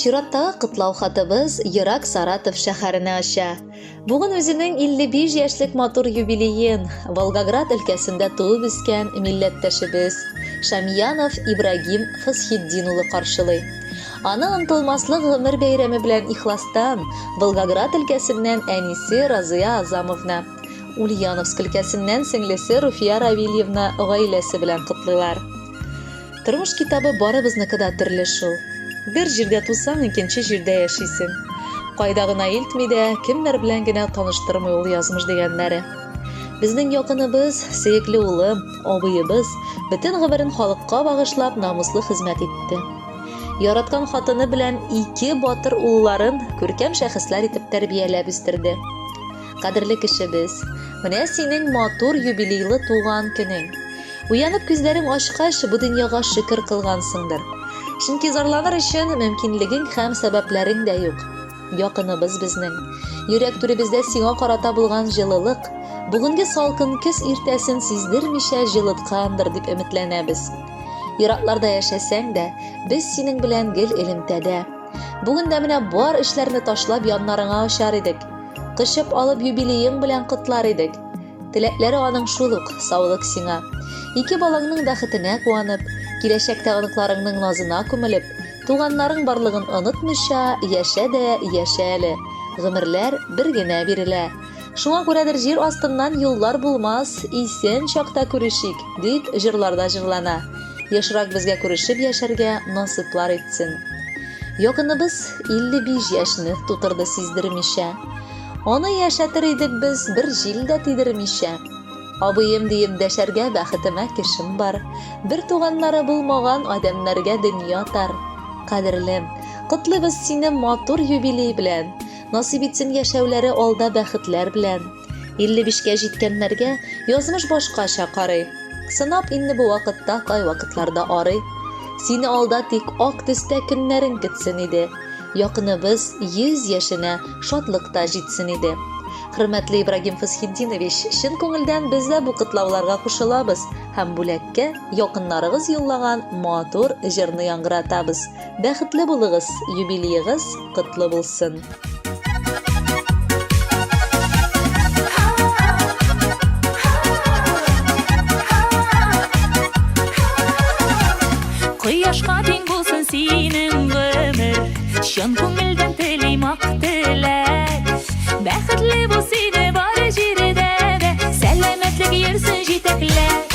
Чираттагы кытлау хатыбыз Ерак Саратов шәһәренә аша. Бүген үзенең 55 яшьлек матур юбилеен Волгоград өлкәсендә туып үскән милләттәшебез Шамьянов Ибрагим Фасхетдин улы каршылый. Аны онытылмаслык гомер бәйрәме белән ихластан Волгоград өлкәсеннән әнисе Разыя Азамовна, Ульяновск өлкәсеннән сеңлесе Руфия Равильевна гаиләсе белән котлыйлар. Тормыш китабы барыбызныкы да төрле шул. Бер җирдә тусаң, икенче җирдә яшисең. Кайда гына илтми дә, кемнәр белән генә таныштырмый ул язмыш дигәннәре. Безнең якыныбыз, сөекле улым, абыебыз бөтен гомерен халыкка багышлап намуслы хезмәт итте. Яраткан хатыны белән 2 батыр улларын күркәм шәхесләр итеп тәрбияләп үстерде. Кадерле кешебез, менә синең матур юбилейлы туган көнең. Уянып күзләрең ачкач, бу дөньяга шөкер кылгансыңдыр. Чөнки зарланыр өчен мөмкинлегең һәм сәбәпләрең дә юк. Якыныбыз безнең. Йөрәк түребездә сиңа карата булган җылылык бүгенге салкын көз иртәсен сиздермичә җылыткандыр дип өметләнәбез. Еракларда яшәсәң дә, без синең белән гел элемтәдә. Бүген дә менә бар эшләрне ташлап яннарыңа очар идек. Кышып алып юбилеең белән котлар идек. Теләкләре аның шул ук, саулык сиңа. 2 балаңның бәхетенә куанып, киләчәктә оныкларыңның назына күмелеп, туганнарың барлыгын онытмыйча яшә дә яшә әле. Гомерләр бер генә бирелә. Шуңа күрәдер җир астыннан юллар булмас, исән чакта күрешик, дип җырларда җырлана. Яшрак безгә күрешеп яшәргә насыплар итсен. Якыныбыз 55 яшьне тутырды сиздермичә. Аны яшәтер идек без бер җил дә тидермичә. Абыем диеп дәшәргә бәхетемә кешем бар. Бер туганнары булмаган адәмнәргә дөнья тар. Кадерлем, котлыйбыз сине матур юбилей белән. Насыйп итсен яшәүләре алда бәхетләр белән. 55-кә җиткәннәргә язмыш башкача карый. Сынап инде бу вакытта кай вакытларда арый. Сине алда тик ак төстә көннәрең көтсен иде. Якыныбыз 100 яшенә шатлыкта җитсен иде. Хөрмәтле Ибрагим Фасхетдинович, чын күңелдән без дә бу котлауларга кушылабыз һәм бүләккә якыннарыгыз юллаган матур җырны яңгыратабыз. Бәхетле булыгыз, юбилеегыз котлы булсын. Кояшка тең булсын синең гомер, чын күңелдән телим ак теләк. Бәхетле бул сине бар җирдә дә, сәламәтлек йөрсен җитәкләп.